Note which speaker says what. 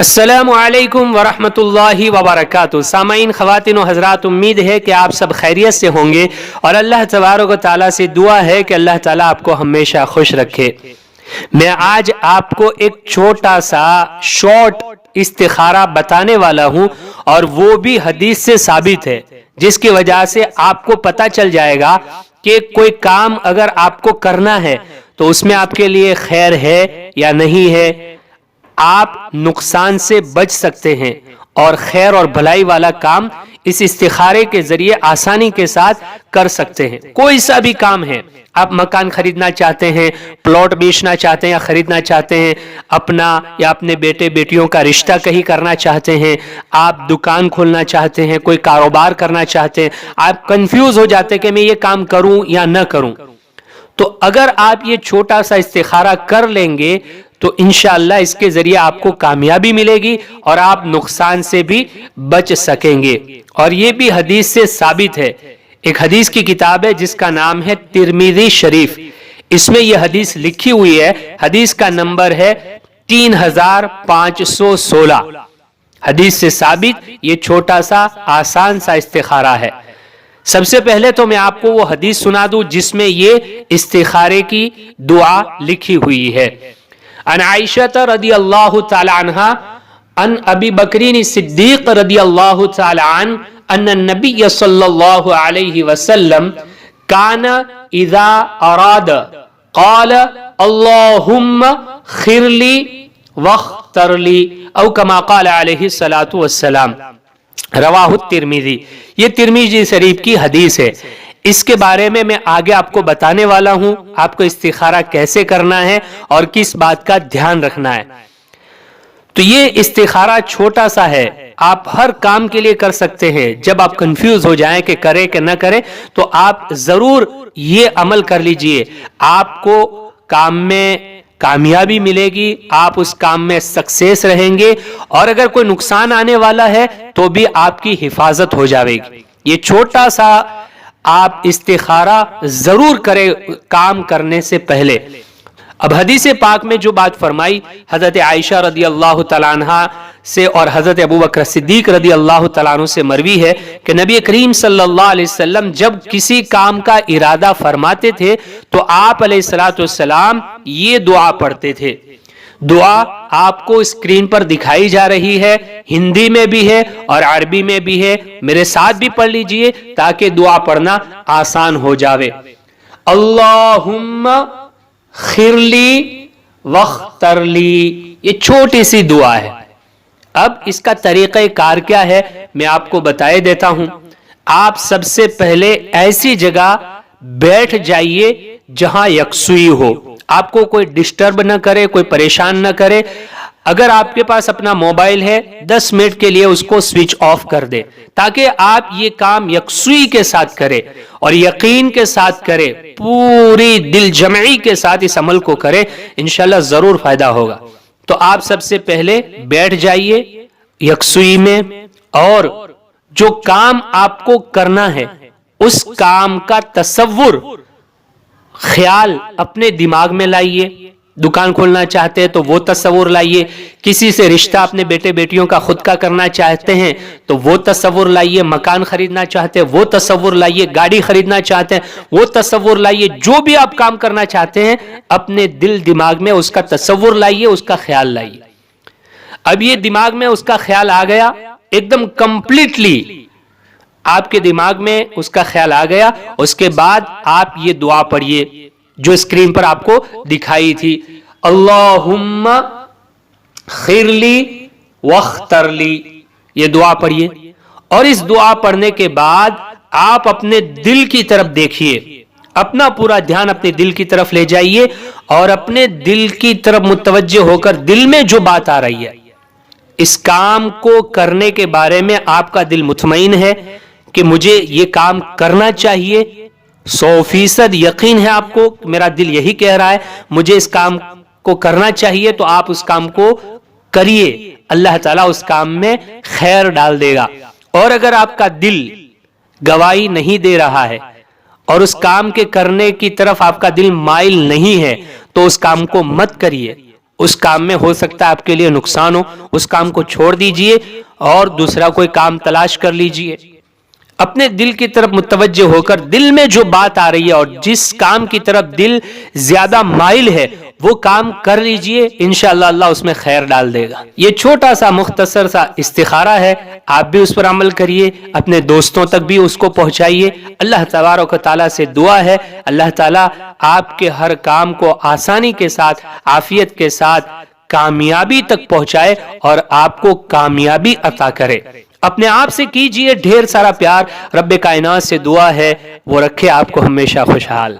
Speaker 1: السلام علیکم ورحمۃ اللہ وبرکاتہ۔ سامعین، خواتین و حضرات، امید ہے کہ آپ سب خیریت سے ہوں گے اور اللہ تبارک و تعالیٰ سے دعا ہے کہ اللہ تعالیٰ آپ کو ہمیشہ خوش رکھے۔ میں آج آپ کو ایک چھوٹا سا شارٹ استخارہ بتانے والا ہوں، اور وہ بھی حدیث سے ثابت ہے، جس کی وجہ سے آپ کو پتہ چل جائے گا کہ کوئی کام اگر آپ کو کرنا ہے تو اس میں آپ کے لیے خیر ہے یا نہیں ہے، آپ نقصان سے بچ سکتے ہیں، اور خیر اور بھلائی والا کام اس استخارے کے ذریعے آسانی کے ساتھ کر سکتے ہیں۔ کوئی سا بھی کام ہے، آپ مکان خریدنا چاہتے ہیں، پلاٹ بیچنا چاہتے ہیں یا خریدنا چاہتے ہیں، اپنا یا اپنے بیٹے بیٹیوں کا رشتہ کہیں کرنا چاہتے ہیں، آپ دکان کھولنا چاہتے ہیں، کوئی کاروبار کرنا چاہتے ہیں، آپ کنفیوز ہو جاتے ہیں کہ میں یہ کام کروں یا نہ کروں، تو اگر آپ یہ چھوٹا سا استخارہ کر لیں گے تو انشاءاللہ اس کے ذریعے آپ کو کامیابی ملے گی اور آپ نقصان سے بھی بچ سکیں گے۔ اور یہ بھی حدیث سے ثابت ہے۔ ایک حدیث کی کتاب ہے جس کا نام ہے ترمذی شریف، اس میں یہ حدیث لکھی ہوئی ہے، حدیث کا نمبر ہے 3516۔ حدیث سے ثابت یہ چھوٹا سا آسان سا استخارہ ہے۔ سب سے پہلے تو میں آپ کو وہ حدیث سنا دوں جس میں یہ استخارے کی دعا لکھی ہوئی ہے۔ عن عائشہ رضی اللہ تعالی عنہ عن ابی بکر صدیق رضی اللہ تعالی عنہ ان النبی صلی اللہ علیہ وسلم کان اذا اراد قال اللہم خر لی واختر لی او کما قال علیہ الصلاۃ والسلام، رواہ الترمذی۔ یہ ترمذی شریف کی حدیث ہے۔ اس کے بارے میں آگے آپ کو بتانے والا ہوں، آپ کو استخارہ کیسے کرنا ہے اور کس بات کا دھیان رکھنا ہے۔ تو یہ استخارہ چھوٹا سا ہے، آپ ہر کام کے لیے کر سکتے ہیں۔ جب آپ کنفیوز ہو جائیں کہ کرے کہ نہ کرے تو آپ ضرور یہ عمل کر لیجئے، آپ کو کام میں کامیابی ملے گی، آپ اس کام میں سکسیس رہیں گے، اور اگر کوئی نقصان آنے والا ہے تو بھی آپ کی حفاظت ہو جائے گی۔ یہ چھوٹا سا آپ استخارہ ضرور کریں کام کرنے سے پہلے۔ اب حدیث پاک میں جو بات فرمائی حضرت عائشہ رضی اللہ تعالیٰ عنہ سے اور حضرت ابو بکر صدیق رضی اللہ تعالیٰ عنہ سے مروی ہے کہ نبی کریم صلی اللہ علیہ وسلم جب کسی کام کا ارادہ فرماتے تھے تو آپ علیہ الصلوۃ والسلام یہ دعا پڑھتے تھے۔ دعا آپ کو اسکرین پر دکھائی جا رہی ہے، ہندی میں بھی ہے اور عربی میں بھی ہے، میرے ساتھ بھی پڑھ لیجئے تاکہ دعا پڑھنا آسان ہو جاوے۔ اللہم خر لی واختر لی، یہ چھوٹی سی دعا ہے۔ اب اس کا طریقہ کار کیا ہے میں آپ کو بتائے دیتا ہوں۔ آپ سب سے پہلے ایسی جگہ بیٹھ جائیے جہاں یکسوئی ہو، آپ کو کوئی ڈسٹرب نہ کرے، کوئی پریشان نہ کرے۔ اگر آپ کے پاس اپنا موبائل ہے 10 منٹ کے لیے اس کو سوئچ آف کر دے تاکہ آپ یہ کام یکسوئی کے ساتھ کرے اور یقین کے ساتھ کرے، پوری دل جمعی کے ساتھ اس عمل کو کرے، انشاءاللہ ضرور فائدہ ہوگا۔ تو آپ سب سے پہلے بیٹھ جائیے یکسوئی میں، اور جو کام آپ کو کرنا ہے اس کام کا تصور، خیال اپنے دماغ میں لائیے۔ دکان کھولنا چاہتے ہیں تو وہ تصور لائیے، کسی سے رشتہ اپنے بیٹے بیٹیوں کا خود کا کرنا چاہتے ہیں تو وہ تصور لائیے، مکان خریدنا چاہتے ہیں وہ تصور لائیے، گاڑی خریدنا چاہتے ہیں وہ تصور لائیے، جو بھی آپ کام کرنا چاہتے ہیں اپنے دل دماغ میں اس کا تصور لائیے، اس کا خیال لائیے۔ اب یہ دماغ میں اس کا خیال آ گیا، ایک دم کمپلیٹلی آپ کے دماغ میں اس کا خیال آ گیا، اس کے بعد آپ یہ دعا پڑھیے جو اسکرین پر آپ کو دکھائی تھی، اللہم خر لی واختر لی، یہ دعا پڑھیے۔ اور اس دعا پڑھنے کے بعد آپ اپنے دل کی طرف دیکھیے، اپنا پورا دھیان اپنے دل کی طرف لے جائیے اور اپنے دل کی طرف متوجہ ہو کر دل میں جو بات آ رہی ہے اس کام کو کرنے کے بارے میں آپ کا دل مطمئن ہے کہ مجھے یہ کام کرنا چاہیے، 100% یقین ہے آپ کو، میرا دل یہی کہہ رہا ہے مجھے اس کام کو کرنا چاہیے، تو آپ اس کام کو کریے، اللہ تعالیٰ اس کام میں خیر ڈال دے گا۔ اور اگر آپ کا دل گواہی نہیں دے رہا ہے اور اس کام کے کرنے کی طرف آپ کا دل مائل نہیں ہے تو اس کام کو مت کریے، اس کام میں ہو سکتا ہے آپ کے لیے نقصان ہو، اس کام کو چھوڑ دیجئے اور دوسرا کوئی کام تلاش کر لیجئے۔ اپنے دل کی طرف متوجہ ہو کر دل میں جو بات آ رہی ہے اور جس کام کی طرف دل زیادہ مائل ہے وہ کام کر لیجئے، انشاءاللہ اللہ اس میں خیر ڈال دے گا۔ یہ چھوٹا سا مختصر سا استخارہ ہے، آپ بھی اس پر عمل کریے، اپنے دوستوں تک بھی اس کو پہنچائیے۔ اللہ تبارک و تعالیٰ سے دعا ہے اللہ تعالیٰ آپ کے ہر کام کو آسانی کے ساتھ، عافیت کے ساتھ کامیابی تک پہنچائے اور آپ کو کامیابی عطا کرے۔ اپنے آپ سے کیجئے ڈھیر سارا پیار، رب کائنات سے دعا ہے وہ رکھے آپ کو ہمیشہ خوشحال۔